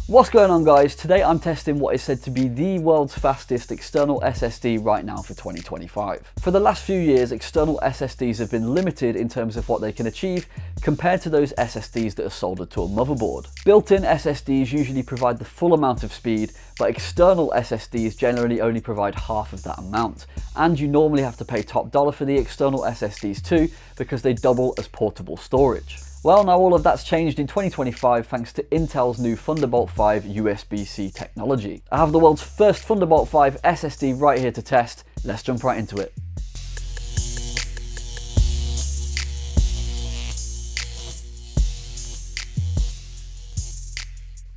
What's going on, guys? Today I'm testing what is said to be the world's fastest external SSD right now for 2025. For the last few years, external SSDs have been limited in terms of what they can achieve compared to those SSDs that are soldered to a motherboard. Built-in SSDs usually provide the full amount of speed, but external SSDs generally only provide half of that amount. And you normally have to pay top dollar for the external SSDs too, because they double as portable storage. Well, now all of that's changed in 2025 thanks to Intel's new Thunderbolt 5 USB-C technology. I have the world's first Thunderbolt 5 SSD right here to test. Let's jump right into it.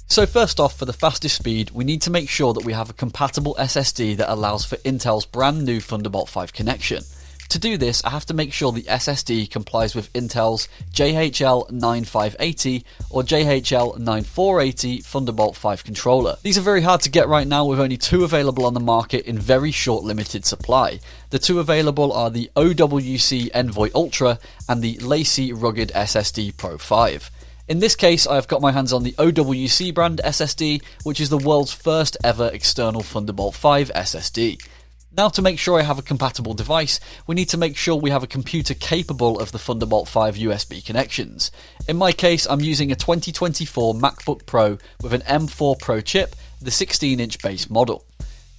So first off, for the fastest speed, we need to make sure that we have a compatible SSD that allows for Intel's brand new Thunderbolt 5 connection. To do this, I have to make sure the SSD complies with Intel's JHL 9580 or JHL 9480 Thunderbolt 5 controller. These are very hard to get right now, with only two available on the market in very short limited supply. The two available are the OWC Envoy Ultra and the Lacy Rugged SSD Pro 5. In this case, I have got my hands on the OWC brand SSD, which is the world's first ever external Thunderbolt 5 SSD. Now, to make sure I have a compatible device, we need to make sure we have a computer capable of the Thunderbolt 5 USB connections. In my case, I'm using a 2024 MacBook Pro with an M4 Pro chip, the 16-inch base model.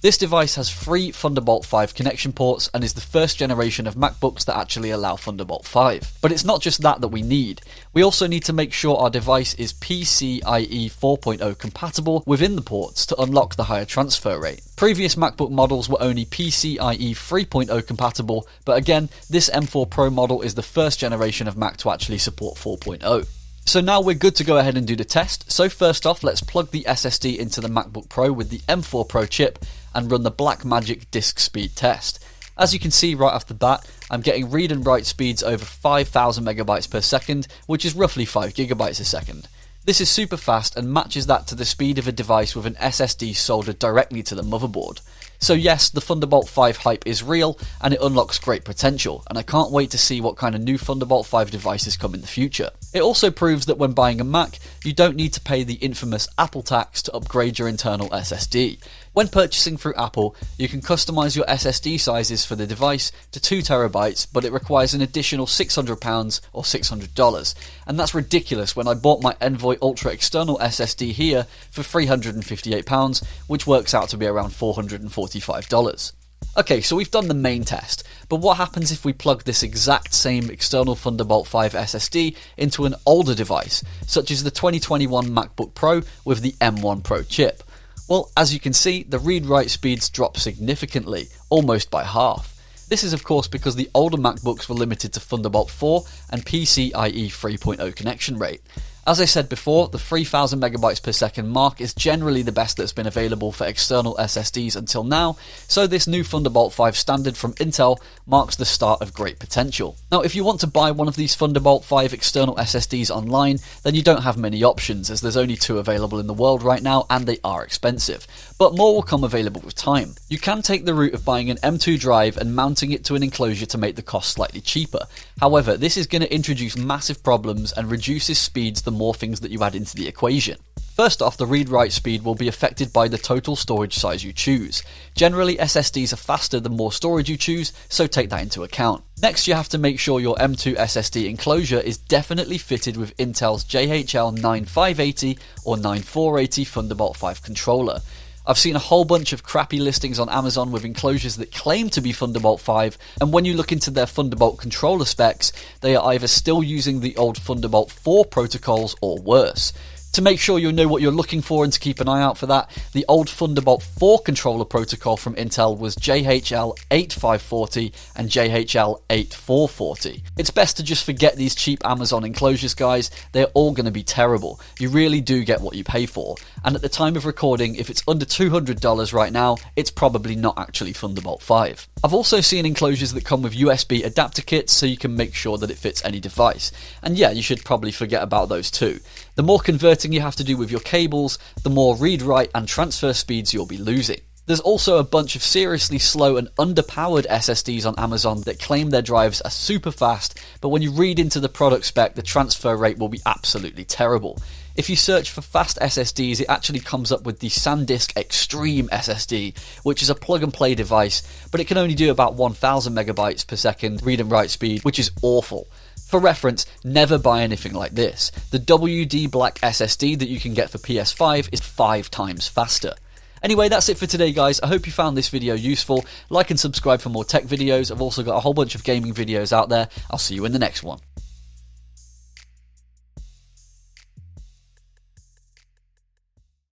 This device has 3 Thunderbolt 5 connection ports and is the first generation of MacBooks that actually allow Thunderbolt 5. But it's not just that we need. We also need to make sure our device is PCIe 4.0 compatible within the ports to unlock the higher transfer rate. Previous MacBook models were only PCIe 3.0 compatible, but again, this M4 Pro model is the first generation of Mac to actually support 4.0. So now we're good to go ahead and do the test. So first off, let's plug the SSD into the MacBook Pro with the M4 Pro chip and run the Blackmagic disk speed test. As you can see right off the bat, I'm getting read and write speeds over 5,000 megabytes per second, which is roughly 5 gigabytes a second. This is super fast and matches that to the speed of a device with an SSD soldered directly to the motherboard. So yes, the Thunderbolt 5 hype is real and it unlocks great potential, and I can't wait to see what kind of new Thunderbolt 5 devices come in the future. It also proves that when buying a Mac, you don't need to pay the infamous Apple tax to upgrade your internal SSD. When purchasing through Apple, you can customize your SSD sizes for the device to 2 terabytes, but it requires an additional £600 or $600. And that's ridiculous when I bought my Envoy Ultra external SSD here for £358, which works out to be around $445. Okay, so we've done the main test, but what happens if we plug this exact same external Thunderbolt 5 SSD into an older device, such as the 2021 MacBook Pro with the M1 Pro chip? Well, as you can see, the read-write speeds drop significantly, almost by half. This is of course because the older MacBooks were limited to Thunderbolt 4 and PCIe 3.0 connection rate. As I said before, the 3000 megabytes per second mark is generally the best that's been available for external SSDs until now, so this new Thunderbolt 5 standard from Intel marks the start of great potential. Now, if you want to buy one of these Thunderbolt 5 external SSDs online, then you don't have many options, as there's only 2 available in the world right now and they are expensive. But more will come available with time. You can take the route of buying an M2 drive and mounting it to an enclosure to make the cost slightly cheaper. However, this is going to introduce massive problems and reduces speeds the more things that you add into the equation. First off, the read-write speed will be affected by the total storage size you choose. Generally, SSDs are faster the more storage you choose, so take that into account. Next, you have to make sure your M2 SSD enclosure is definitely fitted with Intel's JHL 9580 or 9480 Thunderbolt 5 controller. I've seen a whole bunch of crappy listings on Amazon with enclosures that claim to be Thunderbolt 5, and when you look into their Thunderbolt controller specs, they are either still using the old Thunderbolt 4 protocols or worse. To make sure you know what you're looking for and to keep an eye out for that, the old Thunderbolt 4 controller protocol from Intel was JHL 8540 and JHL 8440. It's best to just forget these cheap Amazon enclosures, guys. They're all going to be terrible. You really do get what you pay for. And at the time of recording, if it's under $200 right now, it's probably not actually Thunderbolt 5. I've also seen enclosures that come with USB adapter kits so you can make sure that it fits any device. And yeah, you should probably forget about those too. The more converting you have to do with your cables, the more read, write and transfer speeds you'll be losing. There's also a bunch of seriously slow and underpowered SSDs on Amazon that claim their drives are super fast, but when you read into the product spec, the transfer rate will be absolutely terrible. If you search for fast SSDs, it actually comes up with the SanDisk Extreme SSD, which is a plug-and-play device, but it can only do about 1000 megabytes per second read and write speed, which is awful. For reference, never buy anything like this. The WD Black SSD that you can get for PS5 is 5 times faster. Anyway, that's it for today, guys. I hope you found this video useful. Like and subscribe for more tech videos. I've also got a whole bunch of gaming videos out there. I'll see you in the next one.